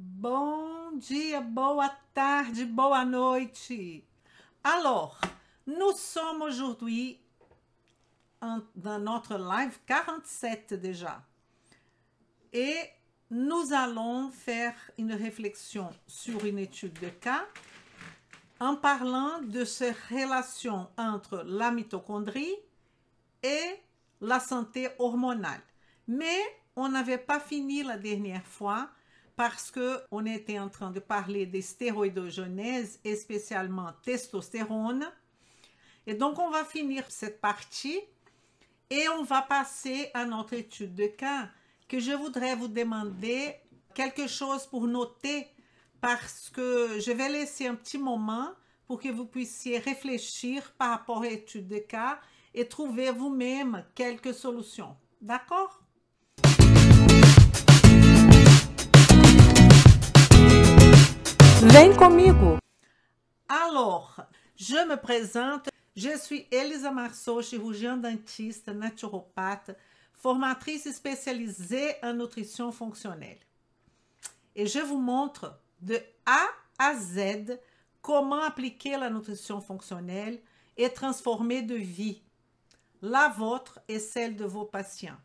Bom dia, boa tarde, boa noite. Alors, nous sommes aujourd'hui dans notre live 47 déjà. Et nous allons faire une réflexion sur une étude de cas en parlant de ces relations entre la mitochondrie et la santé hormonale. Mais on n'avait pas fini la dernière fois parce qu'on était en train de parler des stéroïdogenèses et spécialement testostérone. Et donc, on va finir cette partie et on va passer à notre étude de cas que je voudrais vous demander quelque chose pour noter parce que je vais laisser un petit moment pour que vous puissiez réfléchir par rapport à l'étude de cas et trouver vous-même quelques solutions. D'accord? Vem comigo! Alors, je me présente, je suis Elisa Marceau, chirurgienne dentiste, naturopathe, formatrice spécialisée en nutrition fonctionnelle. Et je vous montre de A à Z comment appliquer la nutrition fonctionnelle et transformer de vie, la vôtre et celle de vos patients.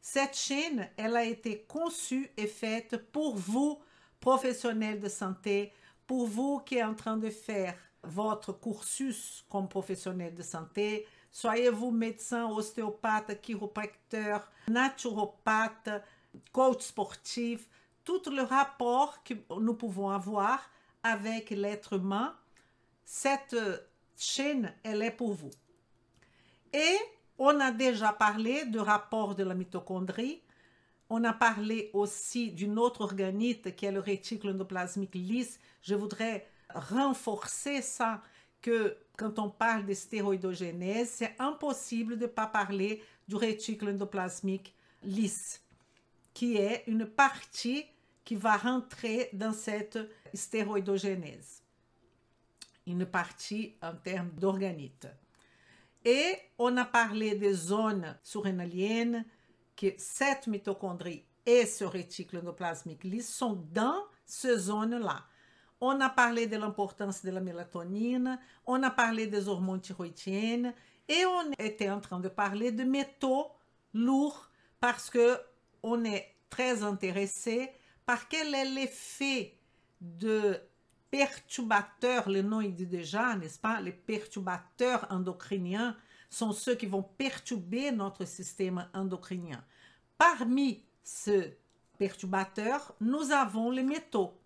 Cette chaîne, elle a été conçue et faite pour vous, professionnels de santé, pour vous qui êtes en train de faire votre cursus comme professionnel de santé, soyez-vous médecin, ostéopathe, chiropracteur, naturopathe, coach sportif, tout le rapport que nous pouvons avoir avec l'être humain, cette chaîne, elle est pour vous. Et on a déjà parlé du rapport de la mitochondrie. On a parlé aussi d'une autre organite qui est le réticule endoplasmique lisse. Je voudrais renforcer ça, que quand on parle de stéroïdogenèse, c'est impossible de ne pas parler du réticule endoplasmique lisse, qui est une partie qui va rentrer dans cette stéroïdogenèse. Une partie en termes d'organites. Et on a parlé des zones surrénaliennes, que cette mitochondrie et ce réticule endoplasmique lisse sont dans ces zones-là. On a parlé de l'importance de la mélatonine, on a parlé des hormones thyroïdiennes et on était en train de parler de métaux lourds parce qu'on est très intéressé par quel est l'effet de perturbateurs, le nom il dit déjà, n'est-ce pas? Les perturbateurs endocriniens sont ceux qui vont perturber notre système endocrinien. Parmi ces perturbateurs, nous avons les métaux.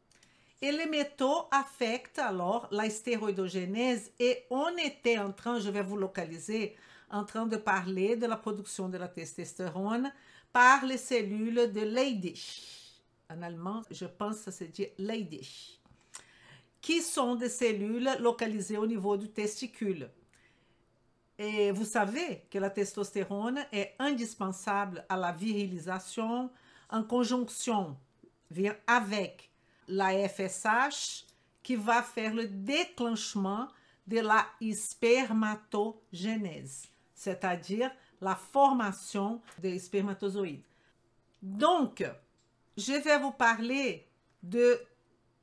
Et les métaux affectent alors la stéroïdogenèse et on était en train, je vais vous localiser, en train de parler de la production de la testostérone par les cellules de Leydig. En allemand, je pense que ça se dit Leydig, qui sont des cellules localisées au niveau du testicule. Et vous savez que la testostérone est indispensable à la virilisation en conjonction avec la FSH qui va faire le déclenchement de la spermatogenèse, c'est-à-dire la formation des spermatozoïdes. Donc, je vais vous parler de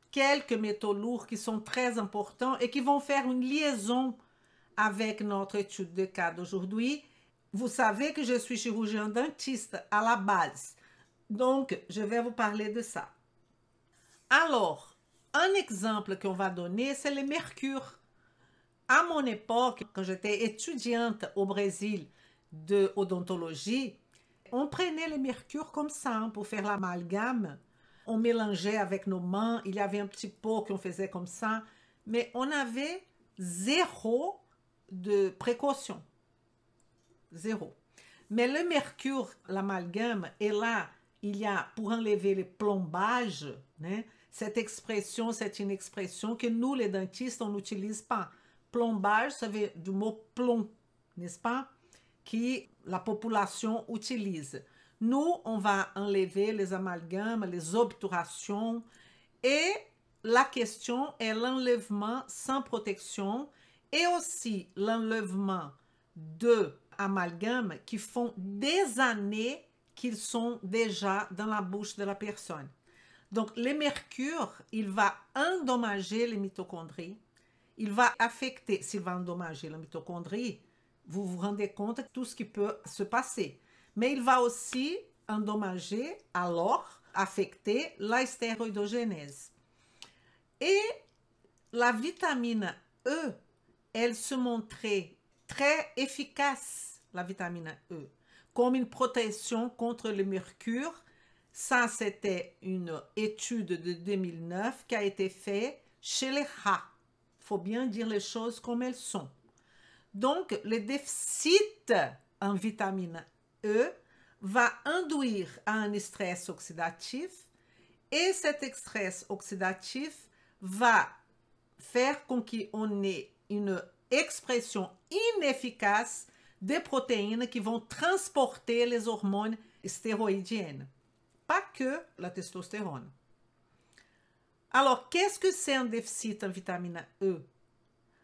quelques métaux lourds qui sont très importants et qui vont faire une liaison avec notre étude de cas d'aujourd'hui. Vous savez que je suis chirurgien dentiste à la base, donc je vais vous parler de ça. Alors, un exemple qu'on va donner, c'est le mercure. À mon époque, quand j'étais étudiante au Brésil de odontologie, on prenait le mercure comme ça pour faire l'amalgame. On mélangeait avec nos mains, il y avait un petit pot qu'on faisait comme ça, mais on avait zéro de précaution. Zéro. Mais le mercure, l'amalgame, et là, il y a pour enlever les plombages, né? Cette expression, c'est une expression que nous, les dentistes, on n'utilise pas. Plombage, ça vient du mot plomb, n'est-ce pas? Que la population utilise. Nous, on va enlever les amalgames, les obturations, et la question est l'enlèvement sans protection et aussi l'enlèvement de amalgames qui font des années qu'ils sont déjà dans la bouche de la personne. Donc, le mercure, il va endommager les mitochondries. Il va affecter, s'il va endommager la mitochondrie, vous vous rendez compte de tout ce qui peut se passer. Mais il va aussi endommager, alors affecter la stéroïdogénèse. Et la vitamine E, elle se montrait très efficace, la vitamine E, comme une protection contre le mercure. Ça, c'était une étude de 2009 qui a été faite chez les rats. Il faut bien dire les choses comme elles sont. Donc, le déficit en vitamine E va induire un stress oxydatif et cet stress oxydatif va faire qu'on ait une expression inefficace des protéines qui vont transporter les hormones stéroïdiennes, pas que la testostérone. Alors, qu'est-ce que c'est un déficit en vitamine E?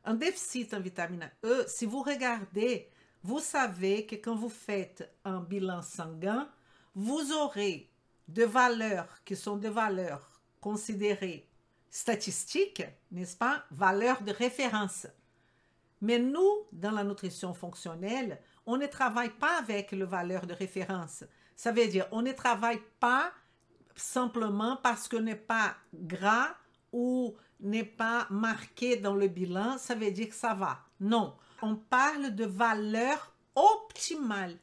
Un déficit en vitamine E, si vous regardez, vous savez que quand vous faites un bilan sanguin, vous aurez des valeurs qui sont des valeurs considérées statistiques, n'est-ce pas? Valeurs de référence. Mais nous, dans la nutrition fonctionnelle, on ne travaille pas avec les valeurs de référence. Ça veut dire, on ne travaille pas simplement parce que n'est pas gras ou n'est pas marqué dans le bilan, ça veut dire que ça va. Non, on parle de valeurs optimales.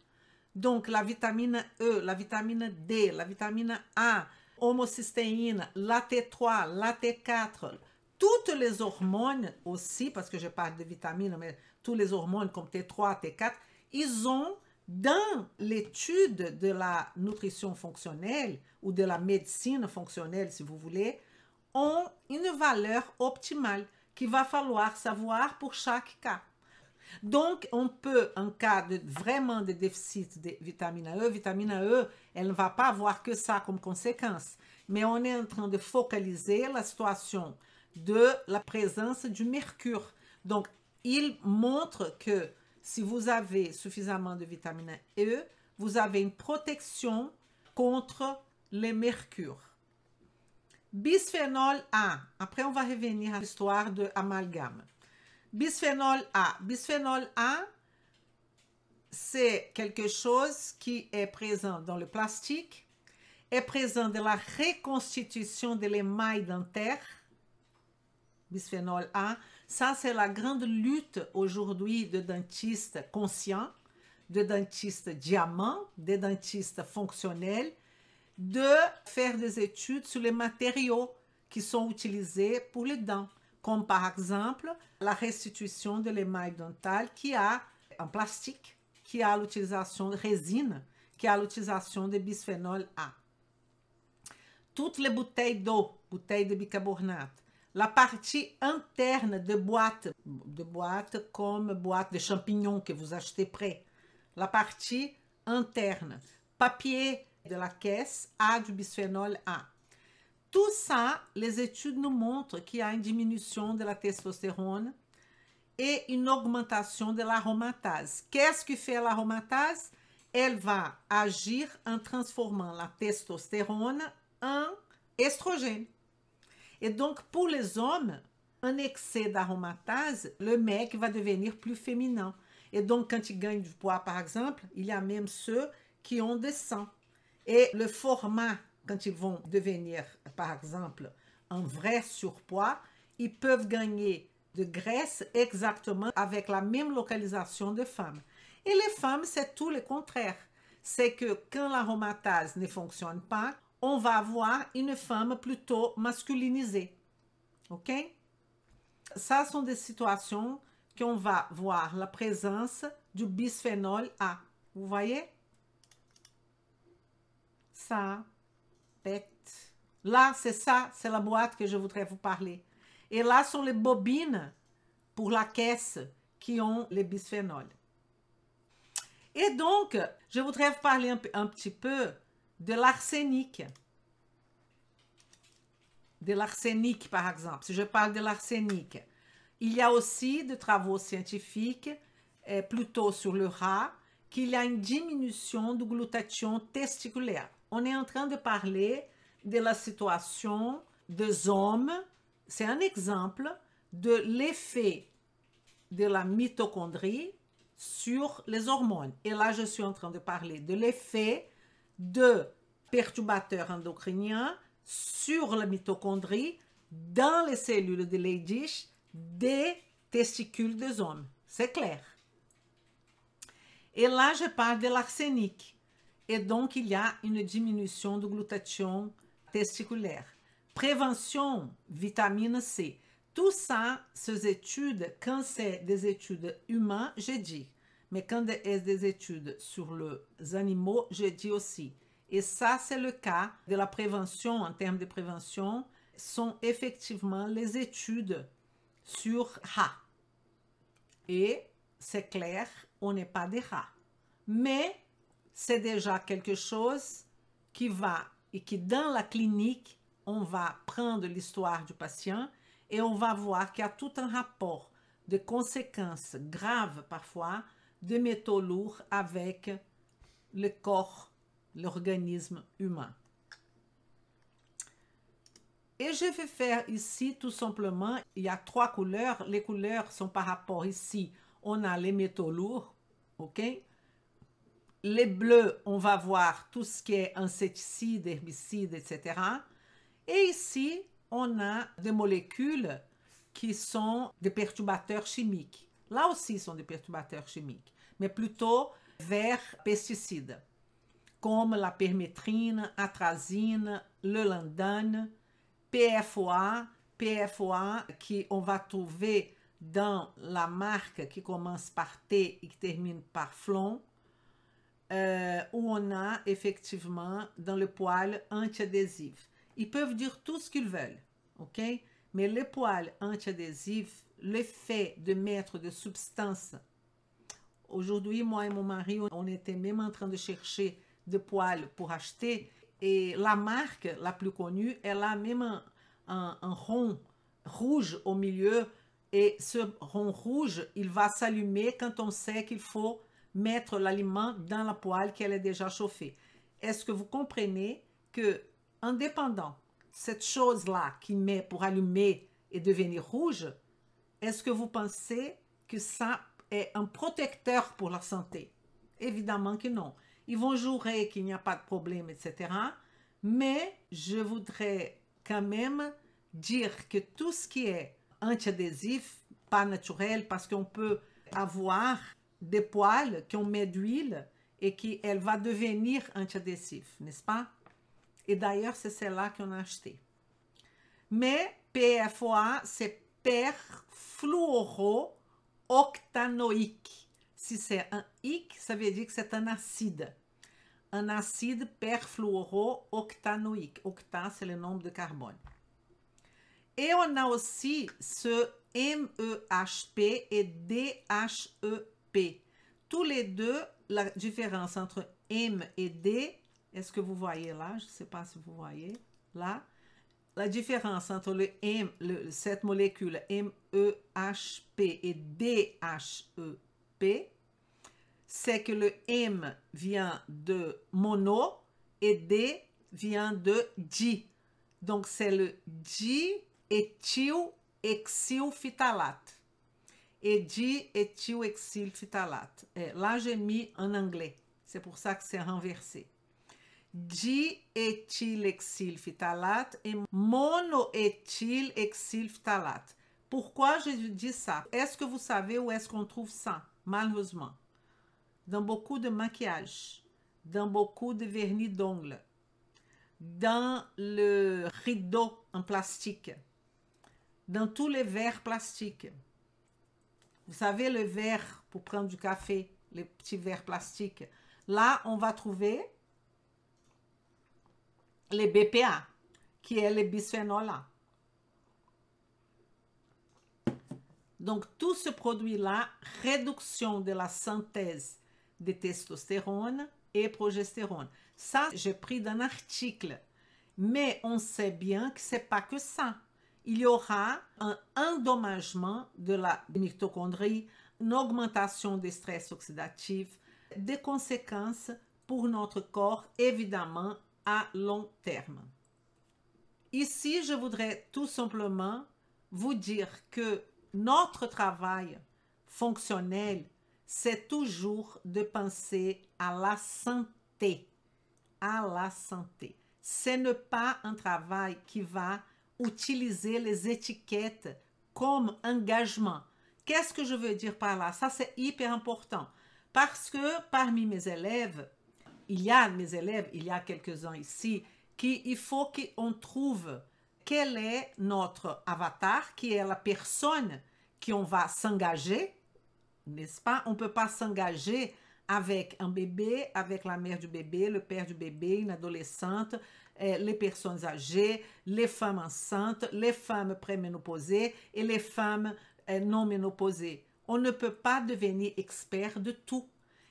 Donc, la vitamine E, la vitamine D, la vitamine A, homocystéine, la T3, la T4, toutes les hormones aussi, parce que je parle de vitamines, mais toutes les hormones comme T3, T4, ils ont, dans l'étude de la nutrition fonctionnelle ou de la médecine fonctionnelle, si vous voulez, ont une valeur optimale qu'il va falloir savoir pour chaque cas. Donc, on peut, en cas de vraiment de déficit de vitamine E, elle ne va pas avoir que ça comme conséquence. Mais on est en train de focaliser la situation de la présence du mercure. Donc, il montre que si vous avez suffisamment de vitamine E, vous avez une protection contre le mercure. Bisphénol A. Après, on va revenir à l'histoire de amalgame. Bisphénol A. Bisphénol A, c'est quelque chose qui est présent dans le plastique, est présent dans la reconstitution de l'émail dentaire. Bisphénol A, ça c'est la grande lutte aujourd'hui de dentistes conscients, de dentistes diamants, de dentistes fonctionnels, de faire des études sur les matériaux qui sont utilisés pour les dents, comme par exemple la restitution de l'émail dental qui a en plastique, qui a l'utilisation de résine, qui a l'utilisation de bisphénol A. Toutes les bouteilles d'eau, bouteilles de bicarbonate, la partie interne de boîtes comme boîte de champignons que vous achetez prêt, la partie interne, papier de la caisse a du bisphénol A. Tout ça, les études nous montrent qu'il y a une diminution de la testostérone et une augmentation de l'aromatase. Qu'est-ce que fait l'aromatase? Elle va agir en transformant la testostérone en estrogène. Et donc, pour les hommes, un excès d'aromatase, le mec va devenir plus féminin. Et donc, quand il gagne du poids, par exemple, il y a même ceux qui ont des seins. Et le format, quand ils vont devenir, par exemple, un vrai surpoids, ils peuvent gagner de graisse exactement avec la même localisation de femmes. Et les femmes, c'est tout le contraire. C'est que quand l'aromatase ne fonctionne pas, on va avoir une femme plutôt masculinisée. OK? Ça sont des situations qu'on va voir la présence du bisphénol A. Vous voyez? Ça, bête. Là, c'est ça, c'est la boîte que je voudrais vous parler. Et là sont les bobines pour la caisse qui ont les bisphénols. Et donc, je voudrais vous parler un petit peu de l'arsenic. De l'arsenic, par exemple. Si je parle de l'arsenic, il y a aussi des travaux scientifiques, plutôt sur le rat, qu'il y a une diminution du glutathion testiculaire. On est en train de parler de la situation des hommes. C'est un exemple de l'effet de la mitochondrie sur les hormones. Et là, je suis en train de parler de l'effet de perturbateurs endocriniens sur la mitochondrie dans les cellules de Leydig des testicules des hommes. C'est clair. Et là, je parle de l'arsenic. Et donc, il y a une diminution du glutathion testiculaire. Prévention, vitamine C. Tout ça, ces études, quand c'est des études humaines, je dis. Mais quand c'est des études sur les animaux, je dis aussi. Et ça, c'est le cas de la prévention, en termes de prévention, sont effectivement les études sur rats. Et c'est clair, on n'est pas des rats. Mais c'est déjà quelque chose qui va, et qui dans la clinique, on va prendre l'histoire du patient et on va voir qu'il y a tout un rapport de conséquences graves parfois de métaux lourds avec le corps, l'organisme humain. Et je vais faire ici tout simplement, il y a 3 couleurs. Les couleurs sont par rapport ici, on a les métaux lourds, ok? Les bleus, on va voir tout ce qui est insecticides, herbicides, etc. Et ici, on a des molécules qui sont des perturbateurs chimiques. Là aussi, sont des perturbateurs chimiques, mais plutôt vers pesticides, comme la permétrine, atrazine, le landane, PFOA, qui on va trouver dans la marque qui commence par T et qui termine par flon, où on a effectivement dans le poil antiadhésif. Ils peuvent dire tout ce qu'ils veulent, ok? Mais le poil antiadhésif, le fait de mettre des substances. Aujourd'hui, moi et mon mari, on était même en train de chercher des poils pour acheter. Et la marque la plus connue, elle a même un rond rouge au milieu. Et ce rond rouge, il va s'allumer quand on sait qu'il faut mettre l'aliment dans la poêle qu'elle est déjà chauffée. Est-ce que vous comprenez que, indépendant, cette chose-là qui met pour allumer et devenir rouge, est-ce que vous pensez que ça est un protecteur pour la santé? Évidemment que non. Ils vont jurer qu'il n'y a pas de problème, etc. Mais je voudrais quand même dire que tout ce qui est antiadhésif, pas naturel, parce qu'on peut avoir des poils qu'on met d'huile et qu'elle va devenir antiadhésif, n'est-ce pas? Et d'ailleurs, c'est celle-là qu'on a acheté. Mais PFOA, c'est perfluorooctanoïque. Si c'est un ic, ça veut dire que c'est un acide. Un acide perfluorooctanoïque. Octa, c'est le nombre de carbone. Et on a aussi ce MEHP et DHEP. Tous les deux, la différence entre M et D, est-ce que vous voyez là? Je ne sais pas si vous voyez là. La différence entre cette molécule MEHP et DHEP, c'est que le M vient de mono et D vient de di. Donc, c'est le diéthylhexylphthalate. Et diéthylhexylphthalate. Là, j'ai mis en anglais. C'est pour ça que c'est renversé. Diéthylhexylphthalate et monoéthylhexylphthalate. Pourquoi je dis ça? Est-ce que vous savez où est-ce qu'on trouve ça? Malheureusement. Dans beaucoup de maquillage, dans beaucoup de vernis d'ongles, dans le rideau en plastique, dans tous les verres plastiques. Vous savez, le verre pour prendre du café, les petits verres plastiques. Là, on va trouver les BPA, qui est le bisphénol A. Donc, tout ce produit-là, réduction de la synthèse de testostérone et progestérone. Ça, j'ai pris d'un article. Mais on sait bien que ce n'est pas que ça. Il y aura un endommagement de la mitochondrie, une augmentation des stress oxydatifs, des conséquences pour notre corps, évidemment, à long terme. ici, je voudrais tout simplement vous dire que notre travail fonctionnel, c'est toujours de penser à la santé. À la santé. Ce n'est pas un travail qui va utiliser les étiquettes comme engagement. Qu'est-ce que je veux dire par là? Ça, c'est hyper important. Parce que parmi mes élèves, il y a quelques-uns ici, il faut qu'on trouve quel est notre avatar, qui est la personne qu'on va s'engager, n'est-ce pas? On ne peut pas s'engager avec un bébé, avec la mère du bébé, le père du bébé, une adolescente, les personnes âgées, les femmes enceintes, les femmes préménopausées et les femmes non ménopausées. On ne peut pas devenir expert de tout.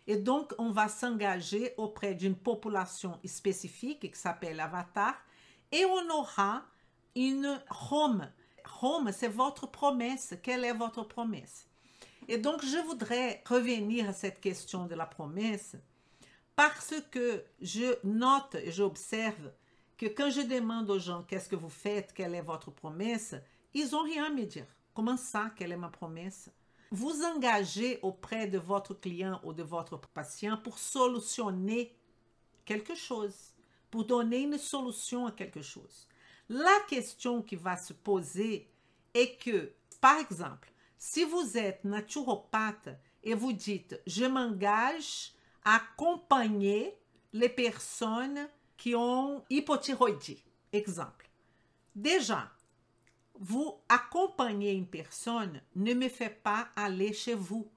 Et donc, on va s'engager auprès d'une population spécifique qui s'appelle Avatar et on aura une home. Home, c'est votre promesse. Quelle est votre promesse? Et donc, je voudrais revenir à cette question de la promesse parce que je note et j'observe que quand je demande aux gens qu'est-ce que vous faites, quelle est votre promesse, ils n'ont rien à me dire. Comment ça, quelle est ma promesse? Vous engagez auprès de votre client ou de votre patient pour solutionner quelque chose, pour donner une solution à quelque chose. La question qui va se poser est que, par exemple, si vous êtes naturopathe et vous dites « je m'engage à accompagner les personnes qui ont hypothyroïdie », exemple. Déjà, vous accompagner une personne ne me fait pas aller chez vous.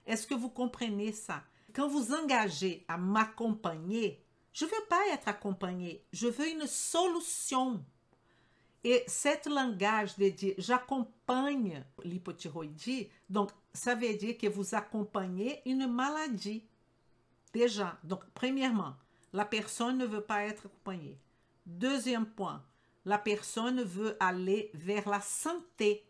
Est-ce que vous comprenez ça? Quand vous engagez à m'accompagner, je ne veux pas être accompagné, je veux une solution. Et cet langage de dire j'accompagne l'hypothyroïdie, donc ça veut dire que vous accompagnez une maladie. Déjà, donc premièrement, la personne ne veut pas être accompagnée. Deuxième point, la personne veut aller vers la santé.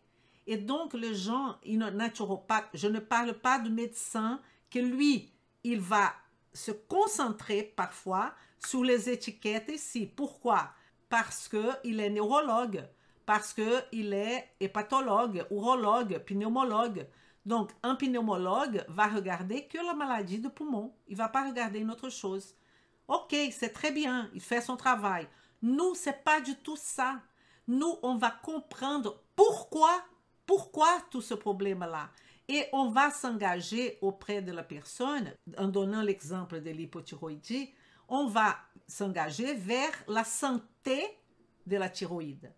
Et donc, les gens, naturopathes, je ne parle pas de médecin que lui, il va se concentrer parfois sur les étiquettes ici. Pourquoi? Parce qu'il est neurologue, parce qu'il est hépatologue, urologue, pneumologue. Donc, un pneumologue va regarder que la maladie de poumon. Il ne va pas regarder une autre chose. Ok, c'est très bien, il fait son travail. Nous, ce n'est pas du tout ça. Nous, on va comprendre pourquoi tout ce problème-là. Et on va s'engager auprès de la personne, en donnant l'exemple de l'hypothyroïdie, on va s'engager vers la santé de la thyroïde.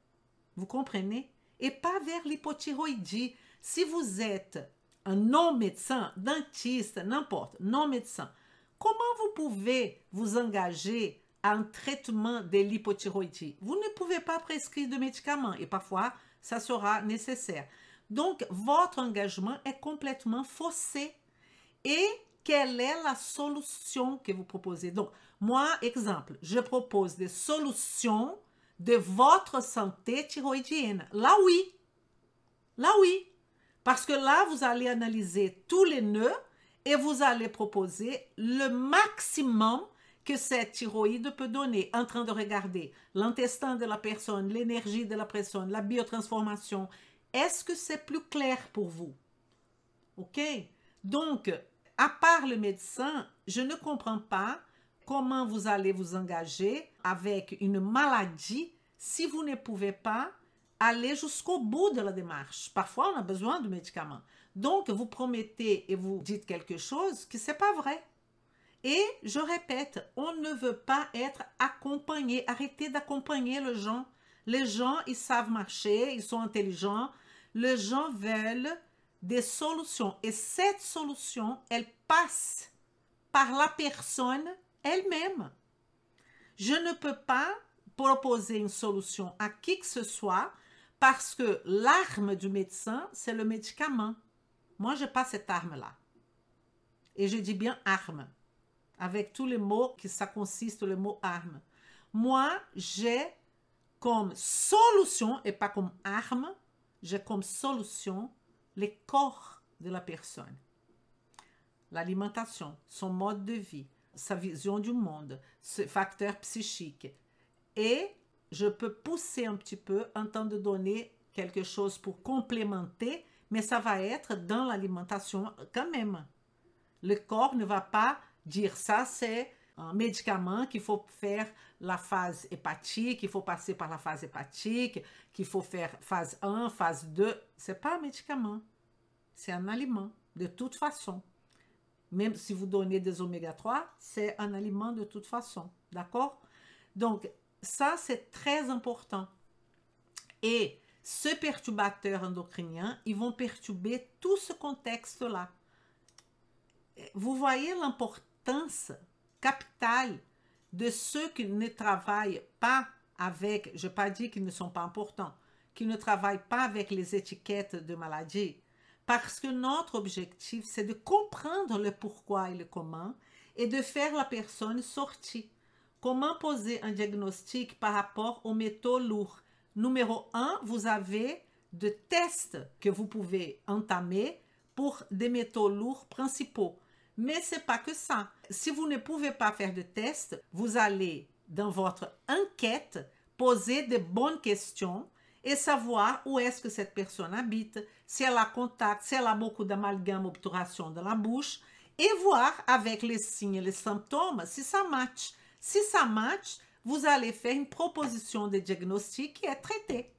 Vous comprenez? Et pas vers l'hypothyroïdie. Si vous êtes un non-médecin, dentiste, n'importe, non-médecin, comment vous pouvez vous engager à un traitement de l'hypothyroïdie? Vous ne pouvez pas prescrire de médicaments et parfois, ça sera nécessaire. Donc, votre engagement est complètement faussé. Et quelle est la solution que vous proposez? Donc, moi, exemple, je propose des solutions de votre santé thyroïdienne. Là, oui. Là, oui. Parce que là, vous allez analyser tous les nœuds et vous allez proposer le maximum que cette thyroïde peut donner, en train de regarder l'intestin de la personne, l'énergie de la personne, la biotransformation. Est-ce que c'est plus clair pour vous? OK? Donc, à part le médecin, je ne comprends pas comment vous allez vous engager avec une maladie si vous ne pouvez pas aller jusqu'au bout de la démarche. Parfois, on a besoin de médicaments. Donc, vous promettez et vous dites quelque chose qui n'est pas vrai. Et je répète, on ne veut pas être accompagné. Arrêtez d'accompagner les gens. Les gens, ils savent marcher, ils sont intelligents. Les gens veulent des solutions. Et cette solution, elle passe par la personne elle-même. Je ne peux pas proposer une solution à qui que ce soit parce que l'arme du médecin, c'est le médicament. Moi, je n'ai pas cette arme-là. Et je dis bien arme, avec tous les mots que ça consiste, le mot arme. Moi, j'ai comme solution, et pas comme arme, j'ai comme solution les corps de la personne. L'alimentation, son mode de vie, sa vision du monde, ses facteurs psychiques. Et je peux pousser un petit peu en temps de donner quelque chose pour complémenter, mais ça va être dans l'alimentation quand même. Le corps ne va pas dire ça, c'est un médicament qu'il faut faire la phase hépatique, qu'il faut passer par la phase hépatique, qu'il faut faire phase 1, phase 2. Ce n'est pas un médicament, c'est un aliment, de toute façon. Même si vous donnez des oméga 3, c'est un aliment de toute façon, d'accord? Donc, ça, c'est très important. Et ce perturbateur endocrinien, ils vont perturber tout ce contexte-là. Vous voyez l'importance capitale de ceux qui ne travaillent pas avec, je n'ai pas dit qu'ils ne sont pas importants, qui ne travaillent pas avec les étiquettes de maladie, parce que notre objectif, c'est de comprendre le pourquoi et le comment et de faire la personne sortir. Comment poser un diagnostic par rapport aux métaux lourds? Numéro 1, vous avez des tests que vous pouvez entamer pour des métaux lourds principaux. Mais ce n'est pas que ça. Si vous ne pouvez pas faire de tests, vous allez, dans votre enquête, poser de bonnes questions et savoir où est-ce que cette personne habite, si elle a contact, si elle a beaucoup d'amalgame, obturation de la bouche, et voir avec les signes et les symptômes si ça match. Si ça match, vous allez faire une proposition de diagnostic qui est traitée.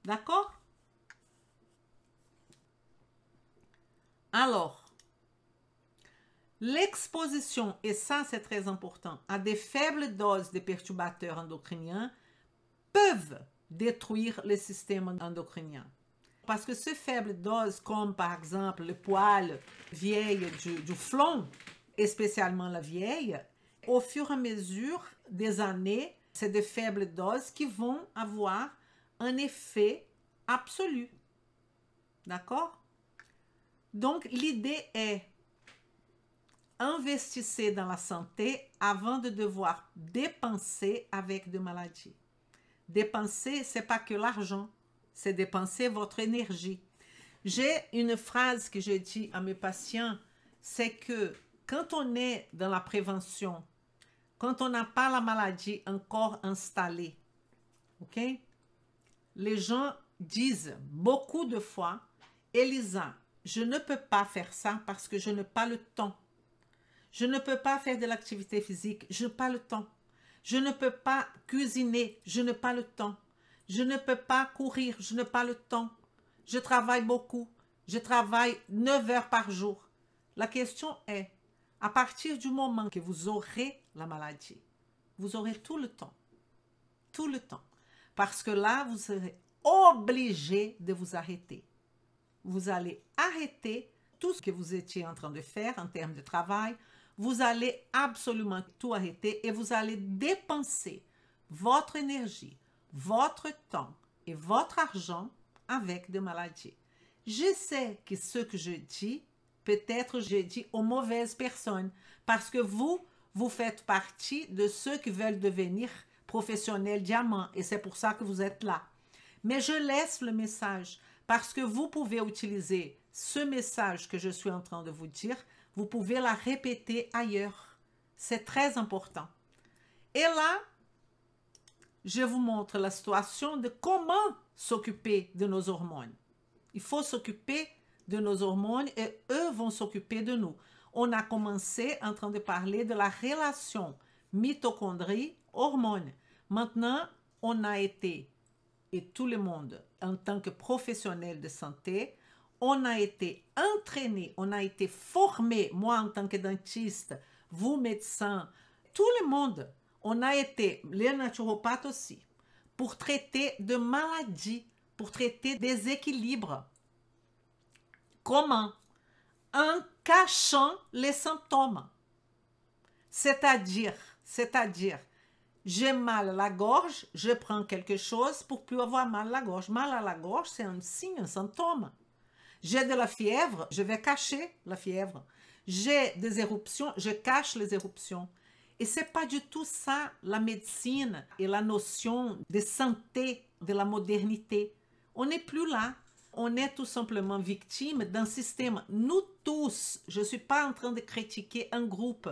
D'accord? Alors, l'exposition, et ça c'est très important, à des faibles doses de perturbateurs endocriniens peuvent détruire le système endocrinien. Parce que ces faibles doses, comme par exemple le poil vieille du front, et spécialement la vieille, au fur et à mesure des années, c'est des faibles doses qui vont avoir un effet absolu. D'accord? Donc, l'idée est investissez dans la santé avant de devoir dépenser avec des maladies. Dépenser, ce n'est pas que l'argent, c'est dépenser votre énergie. J'ai une phrase que je dis à mes patients, c'est que quand on est dans la prévention, quand on n'a pas la maladie encore installée, ok? Les gens disent beaucoup de fois, Elisa, je ne peux pas faire ça parce que je n'ai pas le temps. Je ne peux pas faire de l'activité physique, je n'ai pas le temps. Je ne peux pas cuisiner, je n'ai pas le temps. Je ne peux pas courir, je n'ai pas le temps. Je travaille beaucoup, je travaille 9 heures par jour. La question est, à partir du moment que vous aurez la maladie, vous aurez tout le temps. Tout le temps. Parce que là, vous serez obligé de vous arrêter. Vous allez arrêter tout ce que vous étiez en train de faire en termes de travail. Vous allez absolument tout arrêter et vous allez dépenser votre énergie, votre temps et votre argent avec des maladies. Je sais que ce que je dis, peut-être je dis aux mauvaises personnes parce que vous faites partie de ceux qui veulent devenir professionnels diamants et c'est pour ça que vous êtes là. Mais je laisse le message parce que vous pouvez utiliser ce message que je suis en train de vous dire, vous pouvez la répéter ailleurs. C'est très important. Et là, je vous montre la situation de comment s'occuper de nos hormones. Il faut s'occuper de nos hormones et eux vont s'occuper de nous. On a commencé en train de parler de la relation mitochondrie-hormones. Maintenant, on a été, et tout le monde, en tant que professionnel de santé, on a été entraîné, on a été formé, moi en tant que dentiste, vous médecins, tout le monde, on a été, les naturopathes aussi, pour traiter de maladies, pour traiter des équilibres. Comment? En cachant les symptômes. C'est-à-dire, j'ai mal à la gorge, je prends quelque chose pour plus avoir mal à la gorge. Mal à la gorge, c'est un signe, un symptôme. J'ai de la fièvre, je vais cacher la fièvre. J'ai des éruptions, je cache les éruptions. Et ce n'est pas du tout ça la médecine et la notion de santé de la modernité. On n'est plus là. On est tout simplement victime d'un système. Nous tous, je ne suis pas en train de critiquer un groupe.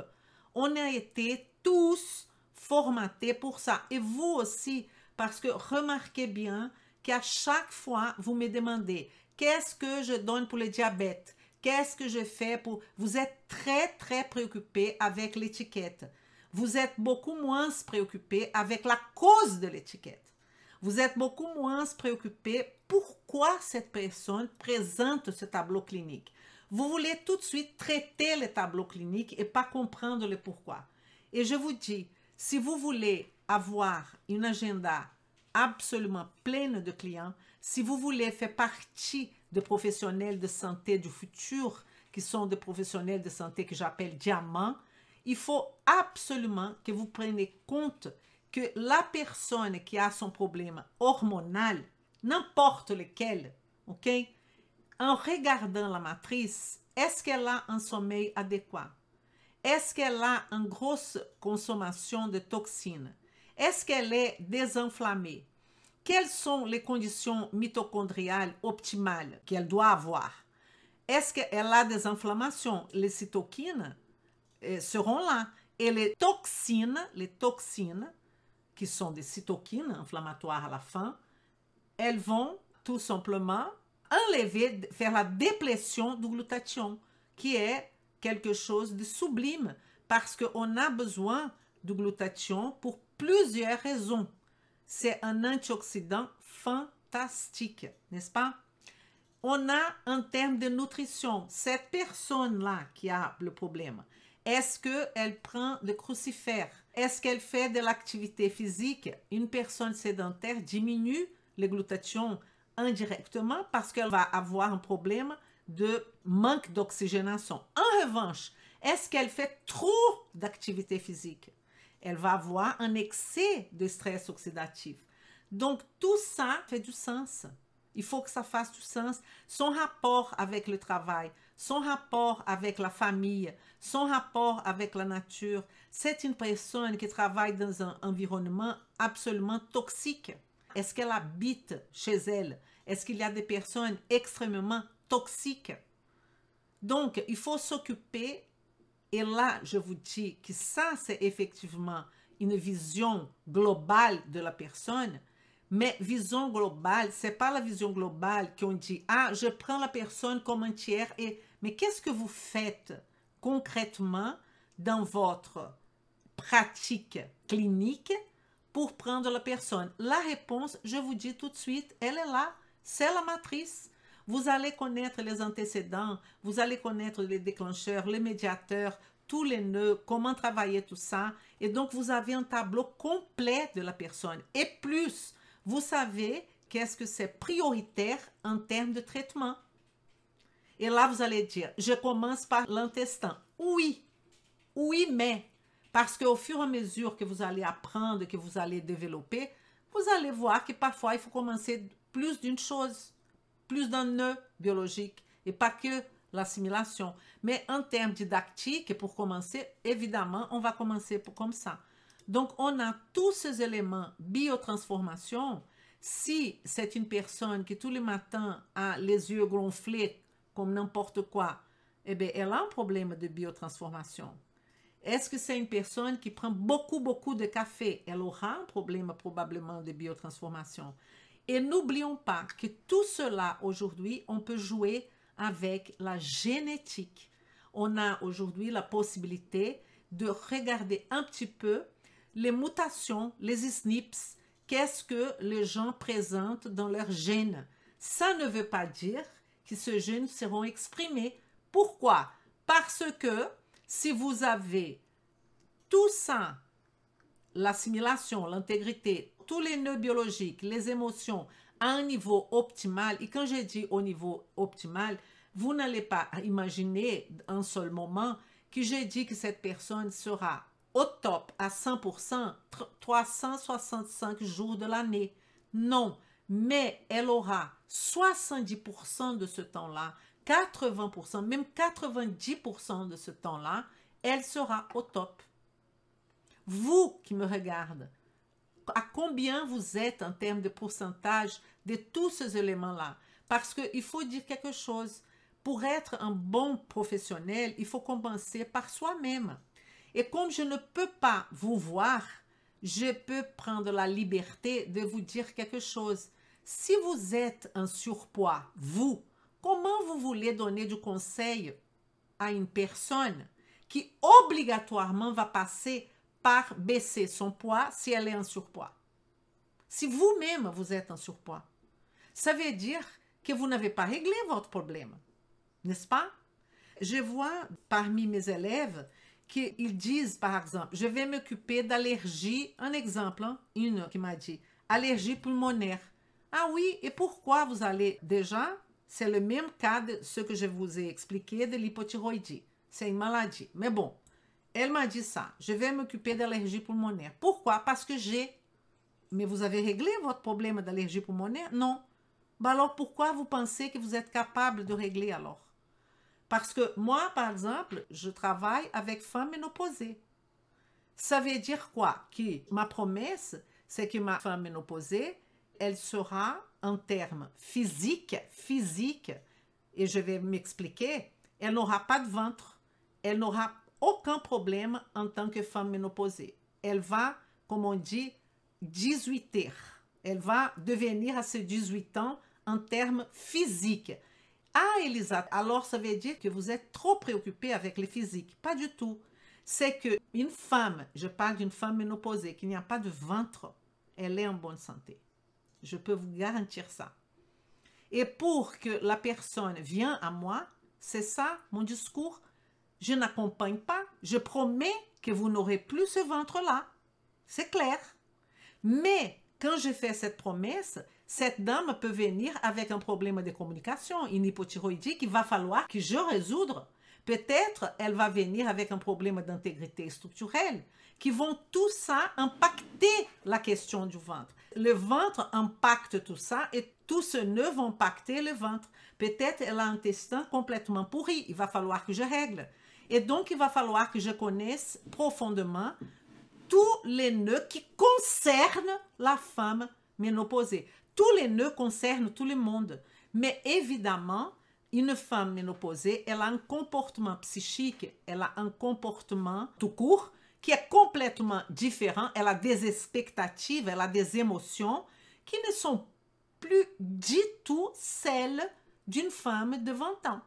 On a été tous formaté pour ça. Et vous aussi, parce que remarquez bien qu'à chaque fois, vous me demandez, qu'est-ce que je donne pour le diabète? Qu'est-ce que je fais pour... Vous êtes très préoccupé avec l'étiquette. Vous êtes beaucoup moins préoccupé avec la cause de l'étiquette. Vous êtes beaucoup moins préoccupé pourquoi cette personne présente ce tableau clinique. Vous voulez tout de suite traiter le tableau clinique et pas comprendre le pourquoi. Et je vous dis, si vous voulez avoir une agenda absolument pleine de clients, si vous voulez faire partie des professionnels de santé du futur, qui sont des professionnels de santé que j'appelle diamants, il faut absolument que vous preniez compte que la personne qui a son problème hormonal, n'importe lequel, ok, en regardant la matrice, est-ce qu'elle a un sommeil adéquat? Est-ce qu'elle a une grosse consommation de toxines? Est-ce qu'elle est désinflammée? Quelles sont les conditions mitochondriales optimales qu'elle doit avoir? Est-ce qu'elle a des inflammations? Les cytokines seront là. Et les toxines, qui sont des cytokines inflammatoires à la fin, elles vont tout simplement enlever, faire la déplétion du glutathion, qui est quelque chose de sublime, parce qu'on a besoin du glutathion pour plusieurs raisons. C'est un antioxydant fantastique, n'est-ce pas? On a en termes de nutrition, cette personne-là qui a le problème, est-ce qu'elle prend des crucifères? Est-ce qu'elle fait de l'activité physique? Une personne sédentaire diminue le glutathion indirectement parce qu'elle va avoir un problème de manque d'oxygénation. En revanche, est-ce qu'elle fait trop d'activité physique? Elle va avoir un excès de stress oxydatif. Donc, tout ça fait du sens. Il faut que ça fasse du sens. Son rapport avec le travail, son rapport avec la famille, son rapport avec la nature. C'est une personne qui travaille dans un environnement absolument toxique. Est-ce qu'elle habite chez elle? Est-ce qu'il y a des personnes extrêmement toxiques? Donc, il faut s'occuper. Et là, je vous dis que ça, c'est effectivement une vision globale de la personne. Mais vision globale, ce n'est pas la vision globale qu'on dit, ah, je prends la personne comme entière. Mais qu'est-ce que vous faites concrètement dans votre pratique clinique pour prendre la personne? La réponse, je vous dis tout de suite, elle est là. C'est la matrice. Vous allez connaître les antécédents, vous allez connaître les déclencheurs, les médiateurs, tous les nœuds, comment travailler tout ça. Et donc, vous avez un tableau complet de la personne. Et plus, vous savez qu'est-ce que c'est prioritaire en termes de traitement. Et là, vous allez dire, je commence par l'intestin. Oui, oui, mais parce qu'au fur et à mesure que vous allez apprendre, que vous allez développer, vous allez voir que parfois, il faut commencer plus d'une chose, plus d'un nœud biologique et pas que l'assimilation. Mais en termes didactiques, pour commencer, évidemment, on va commencer comme ça. Donc, on a tous ces éléments biotransformation. Si c'est une personne qui tous les matins a les yeux gonflés comme n'importe quoi, eh bien, elle a un problème de biotransformation. Est-ce que c'est une personne qui prend beaucoup de café? Elle aura un problème probablement de biotransformation. Et n'oublions pas que tout cela, aujourd'hui, on peut jouer avec la génétique. On a aujourd'hui la possibilité de regarder un petit peu les mutations, les SNPs, qu'est-ce que les gens présentent dans leurs gènes. Ça ne veut pas dire que ces gènes seront exprimés. Pourquoi? Parce que si vous avez tout ça, l'assimilation, l'intégrité, tous les nœuds biologiques, les émotions à un niveau optimal, et quand je dis au niveau optimal, vous n'allez pas imaginer un seul moment que j'ai dit que cette personne sera au top à 100%, 365 jours de l'année. Non, mais elle aura 70% de ce temps-là, 80%, même 90% de ce temps-là, elle sera au top. Vous qui me regardez, à combien vous êtes en termes de pourcentage de tous ces éléments-là? Parce qu'il faut dire quelque chose. Pour être un bon professionnel, il faut commencer par soi-même. Et comme je ne peux pas vous voir, je peux prendre la liberté de vous dire quelque chose. Si vous êtes en surpoids, vous, comment vous voulez donner du conseil à une personne qui obligatoirement va passer par baisser son poids si elle est en surpoids? Si vous-même vous êtes en surpoids, ça veut dire que vous n'avez pas réglé votre problème, n'est-ce pas? Je vois parmi mes élèves qu'ils disent, par exemple, je vais m'occuper d'allergie, un exemple, hein, une qui m'a dit, allergie pulmonaire. Ah oui, et pourquoi vous allez déjà, c'est le même cas de ce que je vous ai expliqué de l'hypothyroïdie. C'est une maladie. Mais bon, elle m'a dit ça, je vais m'occuper d'allergie pulmonaire. Pourquoi? Parce que j'ai. Mais vous avez réglé votre problème d'allergie pulmonaire? Non. Ben alors pourquoi vous pensez que vous êtes capable de régler alors? Parce que moi, par exemple, je travaille avec femmes ménopausées. Ça veut dire quoi? Que ma promesse, c'est que ma femme ménopausée, elle sera en termes physiques, et je vais m'expliquer, elle n'aura pas de ventre, elle n'aura aucun problème en tant que femme ménopausée. Elle va, comme on dit, 18 heures. Elle va devenir à ses 18 ans en termes physiques. Ah, Elisa, alors ça veut dire que vous êtes trop préoccupée avec les physiques. Pas du tout. C'est qu'une femme, je parle d'une femme ménopausée, qui n'y a pas de ventre, elle est en bonne santé. Je peux vous garantir ça. Et pour que la personne vienne à moi, c'est ça mon discours. Je n'accompagne pas. Je promets que vous n'aurez plus ce ventre-là. C'est clair. Mais quand je fais cette promesse, cette dame peut venir avec un problème de communication, une hypothyroïdie qu'il va falloir que je résoudre. Peut-être elle va venir avec un problème d'intégrité structurelle, qui vont tout ça impacter la question du ventre. Le ventre impacte tout ça et tout ce nœud va impacter le ventre. Peut-être elle a un intestin complètement pourri, il va falloir que je règle. Et donc il va falloir que je connaisse profondément tous les nœuds qui concernent la femme ménopausée. Tous les nœuds concernent tout le monde. Mais évidemment, une femme ménopausée, elle a un comportement psychique, elle a un comportement tout court qui est complètement différent. Elle a des expectatives, elle a des émotions qui ne sont plus du tout celles d'une femme de 20 ans.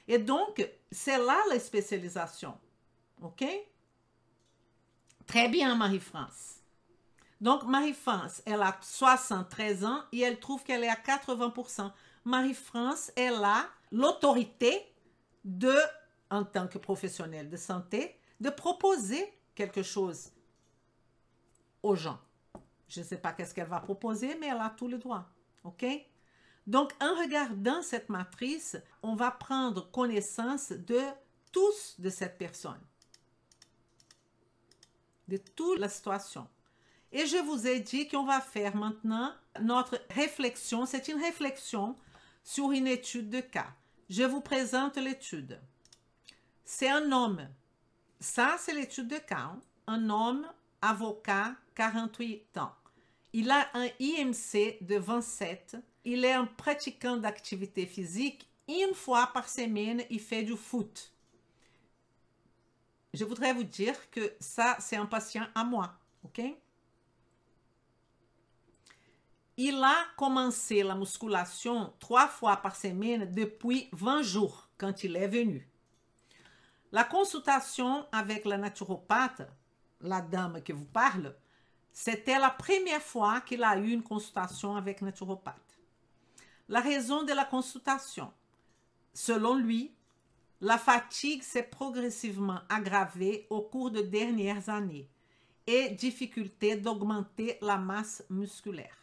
Et donc, c'est là la spécialisation. OK? Très bien, Marie-France. Donc, Marie-France, elle a 73 ans et elle trouve qu'elle est à 80%. Marie-France, elle a l'autorité de, en tant que professionnelle de santé, de proposer quelque chose aux gens. Je ne sais pas qu'est-ce qu'elle va proposer, mais elle a tous les droits. OK? Donc, en regardant cette matrice, on va prendre connaissance de tous de cette personne, de toute la situation. Et je vous ai dit qu'on va faire maintenant notre réflexion. C'est une réflexion sur une étude de cas. Je vous présente l'étude. C'est un homme. Ça, c'est l'étude de cas. Hein? Un homme, avocat, 48 ans. Il a un IMC de 27. Il est un pratiquant d'activité physique. Une fois par semaine, il fait du foot. Je voudrais vous dire que ça, c'est un patient à moi. OK? Il a commencé la musculation 3 fois par semaine depuis 20 jours, quand il est venu. La consultation avec la naturopathe, la dame qui vous parle, c'était la première fois qu'il a eu une consultation avec naturopathe. La raison de la consultation, selon lui, la fatigue s'est progressivement aggravée au cours des dernières années et difficulté d'augmenter la masse musculaire.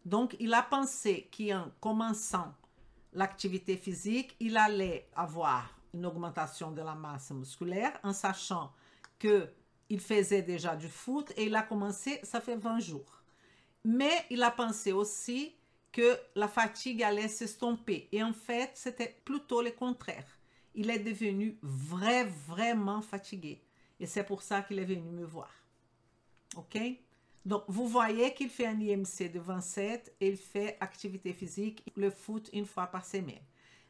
Donc, il a pensé qu'en commençant l'activité physique, il allait avoir une augmentation de la masse musculaire en sachant qu'il faisait déjà du foot et il a commencé, ça fait 20 jours. Mais il a pensé aussi que la fatigue allait s'estomper. Et en fait, c'était plutôt le contraire. Il est devenu vraiment fatigué. Et c'est pour ça qu'il est venu me voir. OK? Donc, vous voyez qu'il fait un IMC de 27 et il fait activité physique, le foot une fois par semaine.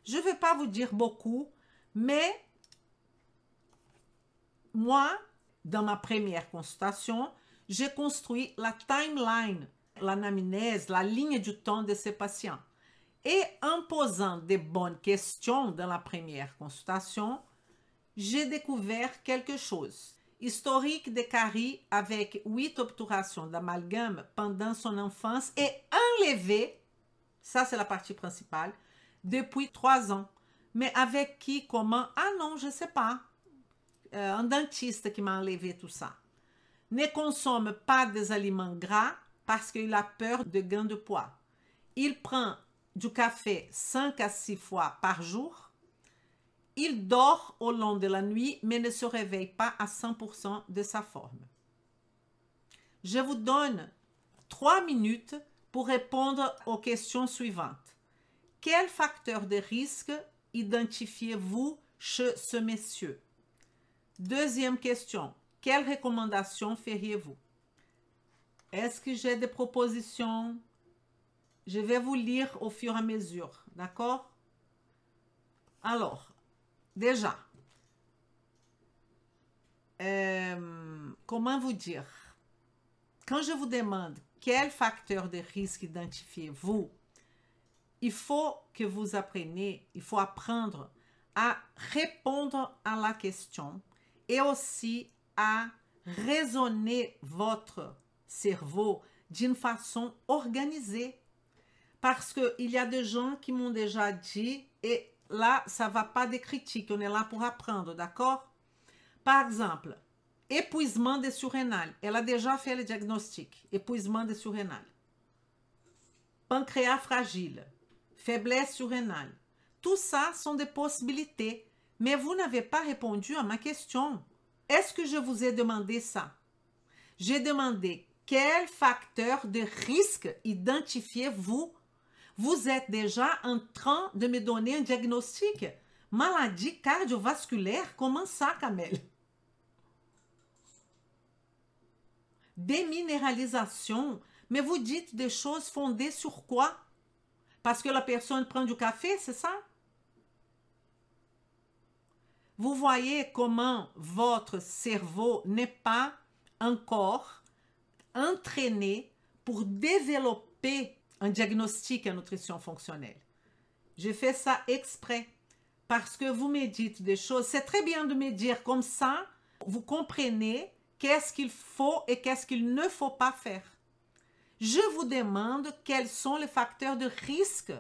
Je ne vais pas vous dire beaucoup, mais moi, dans ma première consultation, j'ai construit la timeline, l'anamnèse, la ligne du temps de ces patients. Et en posant des bonnes questions dans la première consultation, j'ai découvert quelque chose. Historique de caries avec 8 obturations d'amalgame pendant son enfance et enlevé, ça c'est la partie principale, depuis 3 ans. Mais avec qui, comment? Ah non, je ne sais pas. Un dentiste qui m'a enlevé tout ça. Ne consomme pas des aliments gras parce qu'il a peur de gain de poids. Il prend du café 5 à 6 fois par jour. Il dort au long de la nuit, mais ne se réveille pas à 100% de sa forme. Je vous donne 3 minutes pour répondre aux questions suivantes. Quel facteur de risque identifiez-vous chez ce monsieur? Deuxième question. Quelles recommandations feriez-vous? Est-ce que j'ai des propositions? Je vais vous lire au fur et à mesure, d'accord? Alors, déjà, comment vous dire? Quand je vous demande quel facteur de risque identifiez-vous, il faut que vous appreniez, il faut apprendre à répondre à la question et aussi à raisonner votre cerveau d'une façon organisée. Parce qu'il y a des gens qui m'ont déjà dit, et là, ça ne va pas des critiques, on est là pour apprendre, d'accord? Par exemple, épuisement des surrénales. Elle a déjà fait le diagnostic. Épuisement des surrénales. Pancréas fragile. Faiblesse surrénale. Tout ça sont des possibilités. Mais vous n'avez pas répondu à ma question. Est-ce que je vous ai demandé ça? J'ai demandé quel facteur de risque identifiez-vous? Vous êtes déjà en train de me donner un diagnostic. Maladie cardiovasculaire, comment ça, Kamel? Déminéralisation, mais vous dites des choses fondées sur quoi? Parce que la personne prend du café, c'est ça? Vous voyez comment votre cerveau n'est pas encore entraîné pour développer un diagnostic en nutrition fonctionnelle. J'ai fait ça exprès parce que vous me dites des choses. C'est très bien de me dire comme ça, vous comprenez qu'est-ce qu'il faut et qu'est-ce qu'il ne faut pas faire. Je vous demande quels sont les facteurs de risque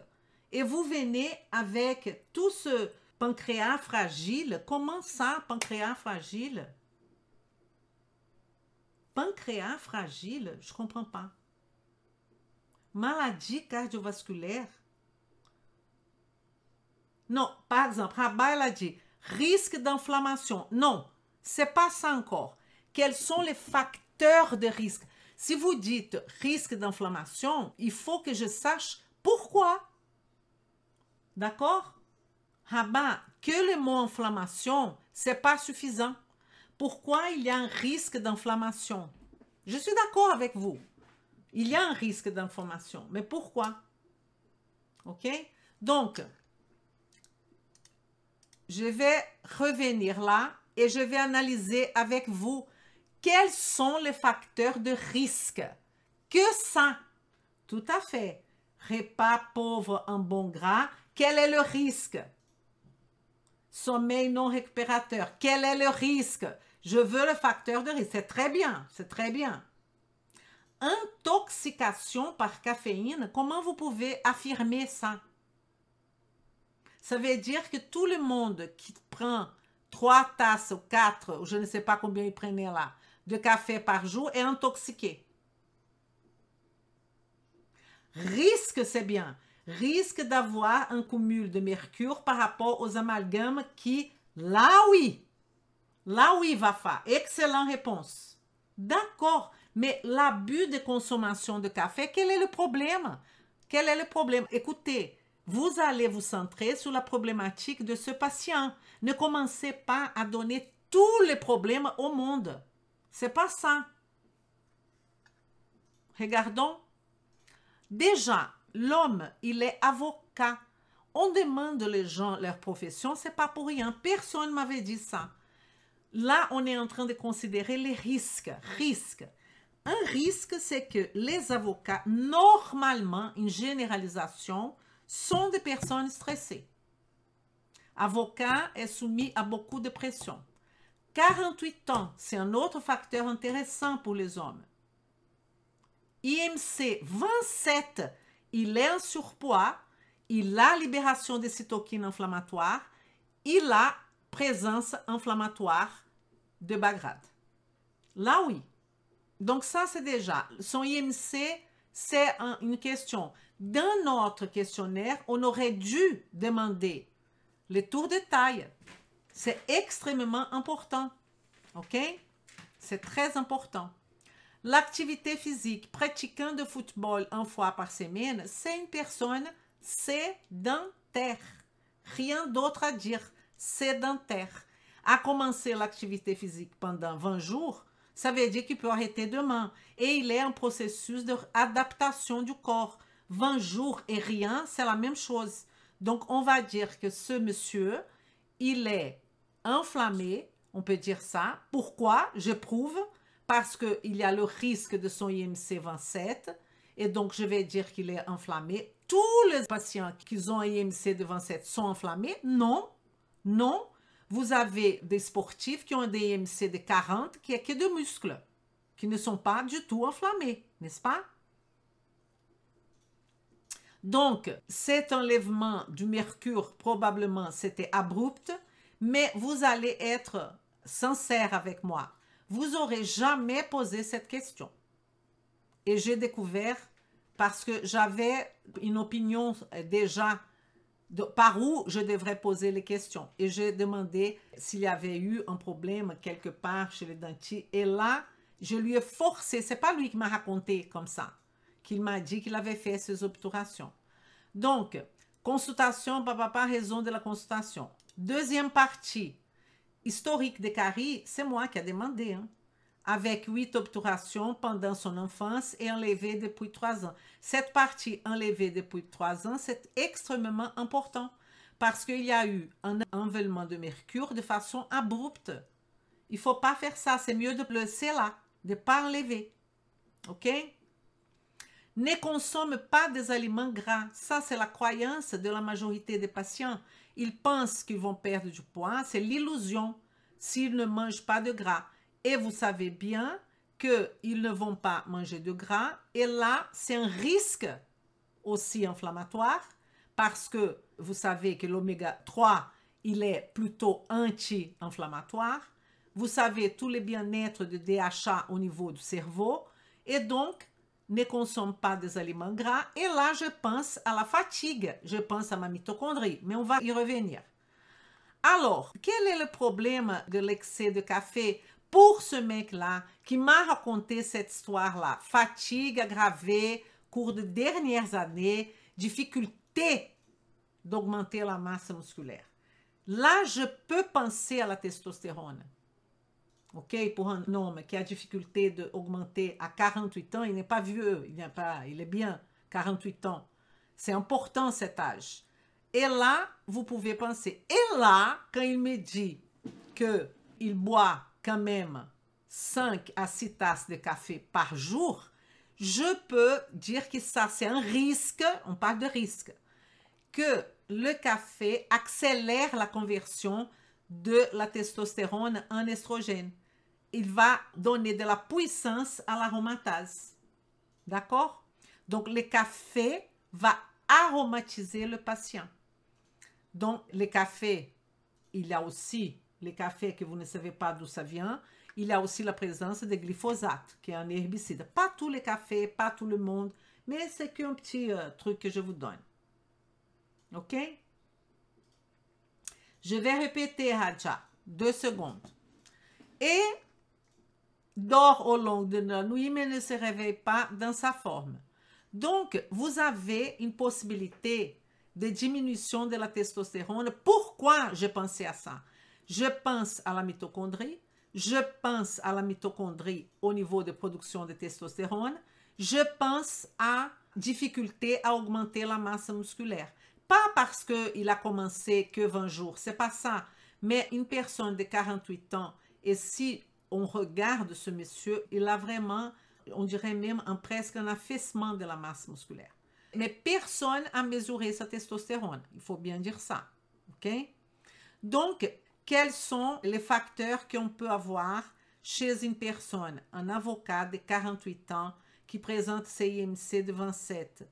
et vous venez avec tout ce pancréas fragile. Comment ça, pancréas fragile? Pancréas fragile? Je ne comprends pas. Maladie cardiovasculaire? Non, par exemple, Rabat, elle a dit risque d'inflammation. Non, c'est pas ça encore. Quels sont les facteurs de risque? Si vous dites risque d'inflammation, il faut que je sache pourquoi. D'accord? Rabat, que le mot inflammation, c'est pas suffisant. Pourquoi il y a un risque d'inflammation? Je suis d'accord avec vous. Il y a un risque d'inflammation, mais pourquoi? Ok? Donc, je vais revenir là et je vais analyser avec vous quels sont les facteurs de risque. Que ça? Tout à fait. Repas pauvre en bon gras, quel est le risque? Sommeil non récupérateur, quel est le risque? Je veux le facteur de risque. C'est très bien, c'est très bien. Intoxication par caféine, comment vous pouvez affirmer ça? Ça veut dire que tout le monde qui prend 3 tasses ou 4, ou je ne sais pas combien il prenait là, de café par jour est intoxiqué. Risque, c'est bien. Risque d'avoir un cumul de mercure par rapport aux amalgames qui, là oui, va. Excellente réponse. D'accord, mais l'abus de consommation de café, quel est le problème? Quel est le problème? Écoutez, vous allez vous centrer sur la problématique de ce patient. Ne commencez pas à donner tous les problèmes au monde. C'est pas ça. Regardons. Déjà, l'homme, il est avocat. On demande les gens leur profession, c'est pas pour rien. Personne ne m'avait dit ça. Là, on est en train de considérer les risques. Risques. Un risque, c'est que les avocats, normalement, une généralisation, sont des personnes stressées. Avocat est soumis à beaucoup de pression. 48 ans, c'est un autre facteur intéressant pour les hommes. IMC 27, il est en surpoids, il a libération des cytokines inflammatoires, il a présence inflammatoire de bas grade. Là, oui. Donc, ça, c'est déjà, son IMC, c'est une question. Dans notre questionnaire, on aurait dû demander les tours de taille. C'est extrêmement important. OK? C'est très important. L'activité physique, pratiquant de football une fois par semaine, c'est une personne sédentaire. Rien d'autre à dire. Sédentaire. A commencé l'activité physique pendant 20 jours, ça veut dire qu'il peut arrêter demain. Et il est en processus d'adaptation du corps. 20 jours et rien, c'est la même chose. Donc, on va dire que ce monsieur, il est inflammé, on peut dire ça. Pourquoi? Je prouve. Parce qu'il y a le risque de son IMC 27. Et donc, je vais dire qu'il est inflammé. Tous les patients qui ont un IMC de 27 sont inflammés? Non. Non. Vous avez des sportifs qui ont un IMC de 40 qui est que de muscles, qui ne sont pas du tout enflammés, n'est-ce pas? Donc, cet enlèvement du mercure, probablement, c'était abrupt, mais vous allez être sincère avec moi. Vous n'aurez jamais posé cette question. Et j'ai découvert, parce que j'avais une opinion déjà par où je devrais poser les questions. Et j'ai demandé s'il y avait eu un problème quelque part chez les dentistes. Et là, je lui ai forcé, c'est pas lui qui m'a raconté comme ça, qu'il m'a dit qu'il avait fait ses obturations. Donc, consultation, papa, raison de la consultation. Deuxième partie, historique des caries, c'est moi qui ai demandé, hein, avec 8 obturations pendant son enfance et enlevées depuis 3 ans. Cette partie enlevée depuis 3 ans, c'est extrêmement important parce qu'il y a eu un enlèvement de mercure de façon abrupte. Il ne faut pas faire ça, c'est mieux de le laisser là, de ne pas enlever. OK? Ne consomme pas des aliments gras. Ça, c'est la croyance de la majorité des patients. Ils pensent qu'ils vont perdre du poids. C'est l'illusion s'ils ne mangent pas de gras. Et vous savez bien qu'ils ne vont pas manger de gras. Et là, c'est un risque aussi inflammatoire parce que vous savez que l'oméga 3, il est plutôt anti-inflammatoire. Vous savez tous les bien-être de DHA au niveau du cerveau. Et donc, ne consomme pas des aliments gras. Et là, je pense à la fatigue. Je pense à ma mitochondrie. Mais on va y revenir. Alors, quel est le problème de l'excès de café pour ce mec-là qui m'a raconté cette histoire-là? Fatigue aggravée, cours de dernières années, difficulté d'augmenter la masse musculaire. Là, je peux penser à la testostérone. OK? Pour un homme qui a difficulté d'augmenter à 48 ans, il n'est pas vieux, il est bien, 48 ans. C'est important cet âge. Et là, vous pouvez penser. Et là, quand il me dit qu'il boit quand même 5 à 6 tasses de café par jour, je peux dire que ça, c'est un risque, on parle de risque, que le café accélère la conversion de la testostérone en estrogène. Il va donner de la puissance à l'aromatase. D'accord? Donc, le café va aromatiser le patient. Donc, le café, il y a aussi les cafés que vous ne savez pas d'où ça vient. Il y a aussi la présence de glyphosate, qui est un herbicide. Pas tous les cafés, pas tout le monde, mais c'est qu'un petit truc que je vous donne. OK? Je vais répéter, Hadja, 2 secondes. Et dort au long de la nuit, mais ne se réveille pas dans sa forme. Donc, vous avez une possibilité de diminution de la testostérone. Pourquoi je pensais à ça? Je pense à la mitochondrie. Je pense à la mitochondrie au niveau de production de testostérone. Je pense à difficulté à augmenter la masse musculaire. Pas parce qu'il a commencé que 20 jours, c'est pas ça. Mais une personne de 48 ans, et si on regarde ce monsieur, il a vraiment on dirait même presque un affaissement de la masse musculaire. Mais personne n'a mesuré sa testostérone, il faut bien dire ça, ok? Donc, quels sont les facteurs qu'on peut avoir chez une personne, un avocat de 48 ans qui présente CIMC de 27,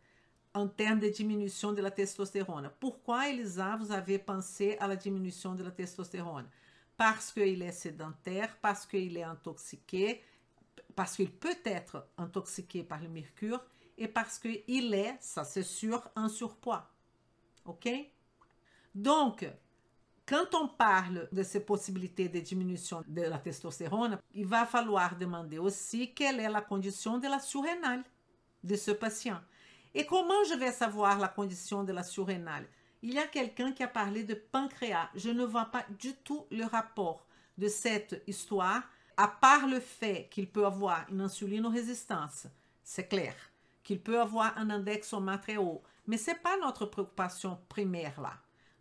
en termes de diminution de la testostérone? Pourquoi, Elisa, vous avez pensé à la diminution de la testostérone? Parce qu'il est sédentaire, parce qu'il est intoxiqué, parce qu'il peut être intoxiqué par le mercure et parce qu'il est, ça c'est sûr, en surpoids. OK? Donc, quand on parle de ces possibilités de diminution de la testostérone, il va falloir demander aussi quelle est la condition de la surrénale de ce patient. Et comment je vais savoir la condition de la surrénale? Il y a quelqu'un qui a parlé de pancréas. Je ne vois pas du tout le rapport de cette histoire, à part le fait qu'il peut avoir une insulinorésistance. C'est clair. Qu'il peut avoir un index OMA très haut. Mais ce n'est pas notre préoccupation primaire là.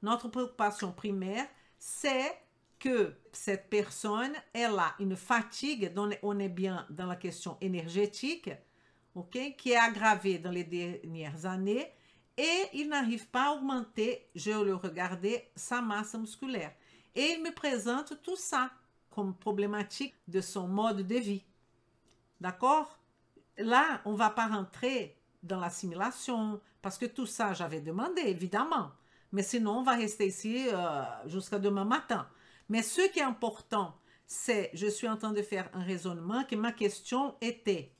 Notre préoccupation primaire, c'est que cette personne, elle a une fatigue, dont on est bien dans la question énergétique, okay, qui est aggravée dans les dernières années, et il n'arrive pas à augmenter, je le regardais, sa masse musculaire. Et il me présente tout ça comme problématique de son mode de vie. D'accord? Là, on ne va pas rentrer dans l'assimilation, parce que tout ça, j'avais demandé, évidemment. Mais sinon, on va rester ici jusqu'à demain matin. Mais ce qui est important, c'est, je suis en train de faire un raisonnement, que ma question était,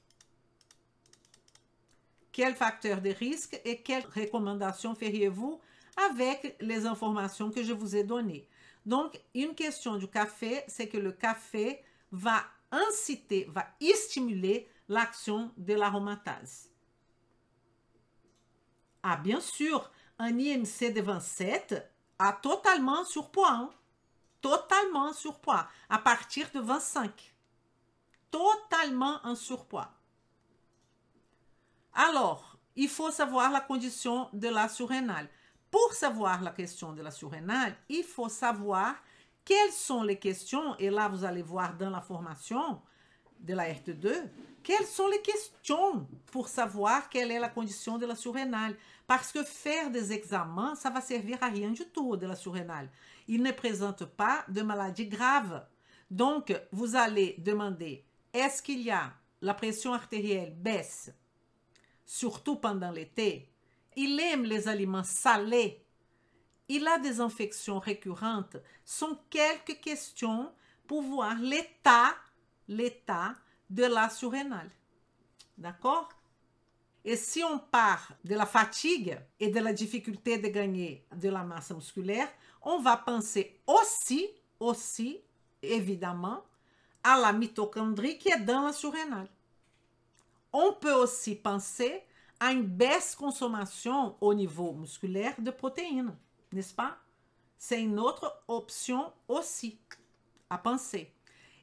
quel facteur de risque et quelles recommandations feriez-vous avec les informations que je vous ai données? Donc, une question du café, c'est que le café va inciter, va stimuler l'action de l'aromatase. Ah, bien sûr, un IMC de 27 a totalement surpoids, hein? Totalement surpoids, à partir de 25. Totalement en surpoids. Alors, il faut savoir la condition de la surrénale. Pour savoir la question de la surrénale, il faut savoir quelles sont les questions, et là vous allez voir dans la formation de la RT2, quelles sont les questions pour savoir quelle est la condition de la surrénale. Parce que faire des examens, ça va servir à rien du tout de la surrénale. Il ne présente pas de maladie grave. Donc, vous allez demander, est-ce qu'il y a la pression artérielle baisse, surtout pendant l'été? Il aime les aliments salés. Il a des infections récurrentes. Ce sont quelques questions pour voir l'état de la surrénale. D'accord? Et si on part de la fatigue et de la difficulté de gagner de la masse musculaire, on va penser aussi, évidemment, à la mitochondrie qui est dans la surrénale. On peut aussi penser à une baisse consommation au niveau musculaire de protéines, n'est-ce pas? C'est une autre option aussi à penser.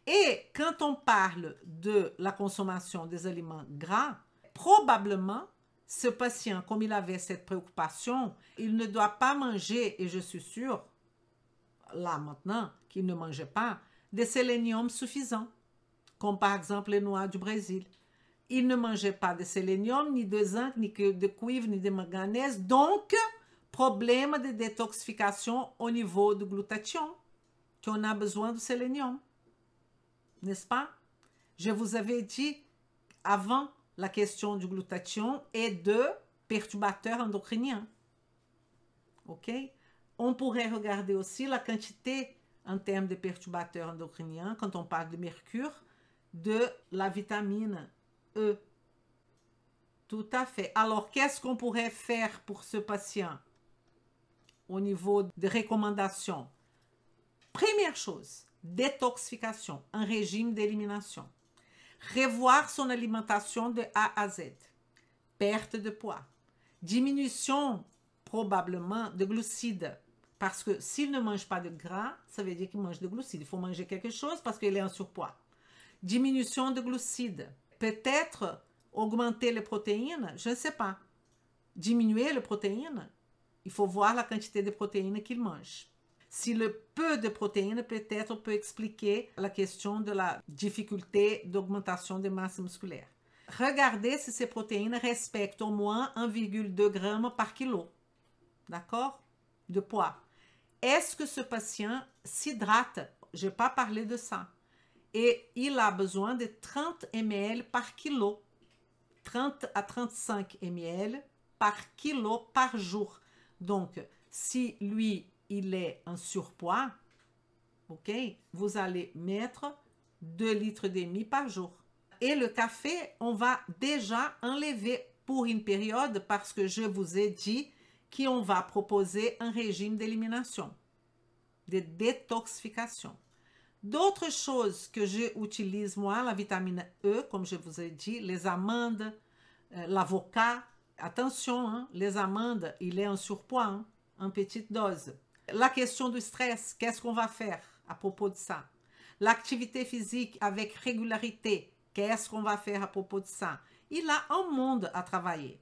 Et quand on parle de la consommation des aliments gras, probablement, ce patient, comme il avait cette préoccupation, il ne doit pas manger, et je suis sûre, là maintenant, qu'il ne mangeait pas, des sélénium suffisants, comme par exemple les noix du Brésil. Il ne mangeait pas de sélénium, ni de zinc, ni de cuivre, ni de manganèse, donc problème de détoxification au niveau du glutathion, qu'on a besoin de sélénium. N'est-ce pas? Je vous avais dit avant la question du glutathion et de perturbateurs endocriniens. OK? On pourrait regarder aussi la quantité en termes de perturbateurs endocriniens, quand on parle de mercure, de la vitamine E. Tout à fait. Alors, qu'est-ce qu'on pourrait faire pour ce patient au niveau des recommandations? Première chose, détoxification, un régime d'élimination. Revoir son alimentation de A à Z. Perte de poids. Diminution probablement de glucides. Parce que s'il ne mange pas de gras, ça veut dire qu'il mange de glucides. Il faut manger quelque chose parce qu'il est en surpoids. Diminution de glucides. Peut-être augmenter les protéines, je ne sais pas. Diminuer les protéines, il faut voir la quantité de protéines qu'il mange. Si le peu de protéines, peut-être, peut expliquer la question de la difficulté d'augmentation de masse musculaire. regardez si ces protéines respectent au moins 1,2 g par kilo, d'accord, de poids. Est-ce que ce patient s'hydrate? Je n'ai pas parlé de ça. Et il a besoin de 30 ml par kilo, 30 à 35 ml par kilo par jour. Donc, si lui, il est en surpoids, ok, vous allez mettre 2,5 litres par jour. Et le café, on va déjà enlever pour une période parce que je vous ai dit qu'on va proposer un régime d'élimination, de détoxification. D'autres choses que j'utilise moi, la vitamine E, comme je vous ai dit, les amandes, l'avocat. Attention, hein, les amandes, il est en surpoids, hein, en petite dose. La question du stress, qu'est-ce qu'on va faire à propos de ça? L'activité physique avec régularité, qu'est-ce qu'on va faire à propos de ça? Il a un monde à travailler.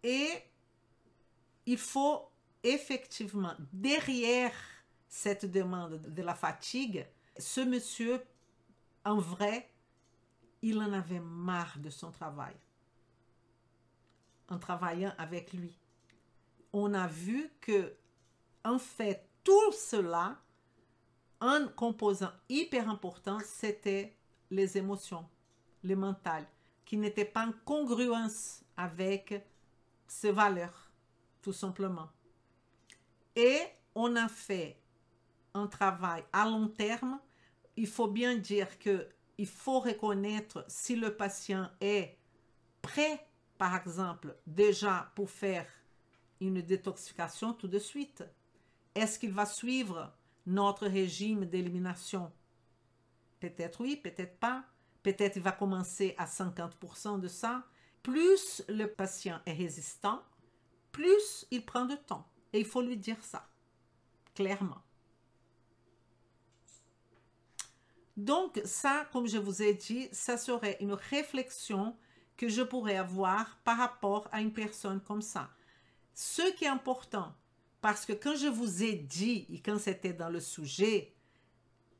Et il faut effectivement, derrière cette demande de la fatigue, ce monsieur, en vrai, il en avait marre de son travail. En travaillant avec lui, on a vu que, en fait, tout cela, un composant hyper important, c'était les émotions, les mentales, qui n'étaient pas en congruence avec ses valeurs, tout simplement. Et on a fait un travail à long terme. Il faut bien dire qu'il faut reconnaître si le patient est prêt, par exemple, déjà pour faire une détoxification tout de suite. Est-ce qu'il va suivre notre régime d'élimination? Peut-être oui, peut-être pas. Peut-être il va commencer à 50% de ça. Plus le patient est résistant, plus il prend de temps. Et il faut lui dire ça, clairement. Donc ça, comme je vous ai dit, ça serait une réflexion que je pourrais avoir par rapport à une personne comme ça. Ce qui est important, parce que quand je vous ai dit, et quand c'était dans le sujet,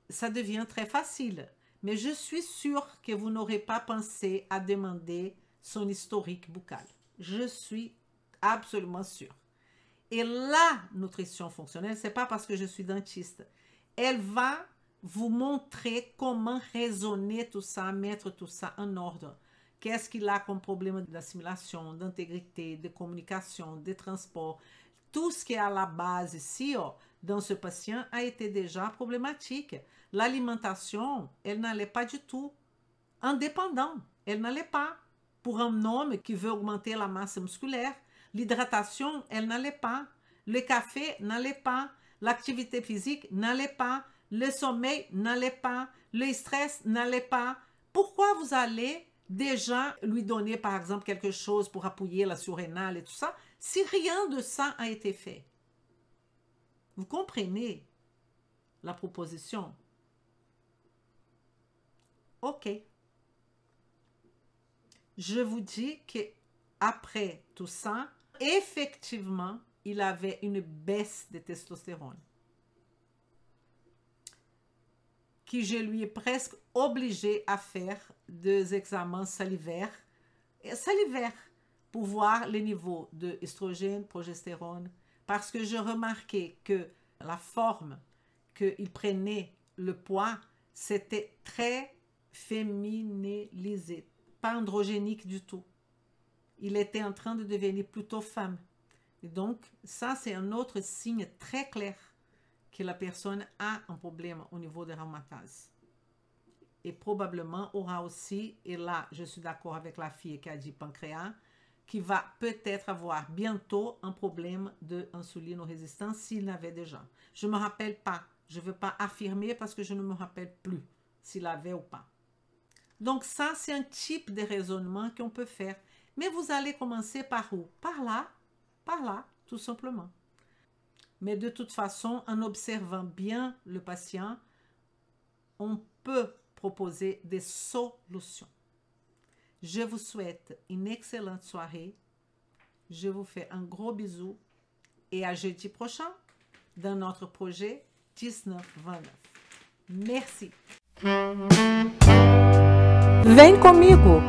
ça devient très facile. Mais je suis sûre que vous n'aurez pas pensé à demander son historique buccal. Je suis absolument sûre. Et la nutrition fonctionnelle, ce n'est pas parce que je suis dentiste. Elle va vous montrer comment raisonner tout ça, mettre tout ça en ordre. Qu'est-ce qu'il a comme problème d'assimilation, d'intégrité, de communication, de transport. Tout ce qui est à la base ici, dans ce patient, a été déjà problématique. L'alimentation, elle n'allait pas du tout. Indépendant, elle n'allait pas. Pour un homme qui veut augmenter la masse musculaire, l'hydratation, elle n'allait pas. Le café n'allait pas. L'activité physique n'allait pas. Le sommeil n'allait pas. Le stress n'allait pas. Pourquoi vous allez déjà lui donner, par exemple, quelque chose pour appuyer la surrénale et tout ça, si rien de ça a été fait? Vous comprenez la proposition? Ok. Je vous dis qu'après tout ça, effectivement, il avait une baisse de testostérone qui je lui ai presque obligé à faire des examens salivaires pour voir les niveaux d'estrogène, progestérone, parce que je remarquais que la forme qu'il prenait, le poids, c'était très fémininisé, pas androgénique du tout. Il était en train de devenir plutôt femme. Et donc, ça, c'est un autre signe très clair que la personne a un problème au niveau de l'aromatase. Et probablement aura aussi, et là, je suis d'accord avec la fille qui a dit pancréas, qui va peut-être avoir bientôt un problème d'insulinorésistance s'il n'avait déjà. Je ne me rappelle pas. Je ne veux pas affirmer parce que je ne me rappelle plus s'il avait ou pas. Donc ça, c'est un type de raisonnement qu'on peut faire. Mais vous allez commencer par où? Par là, tout simplement. Mais de toute façon, en observant bien le patient, on peut proposer des solutions. Je vous souhaite une excellente soirée. Je vous fais un gros bisou et à jeudi prochain dans notre projet 1929. Merci. Vem comigo!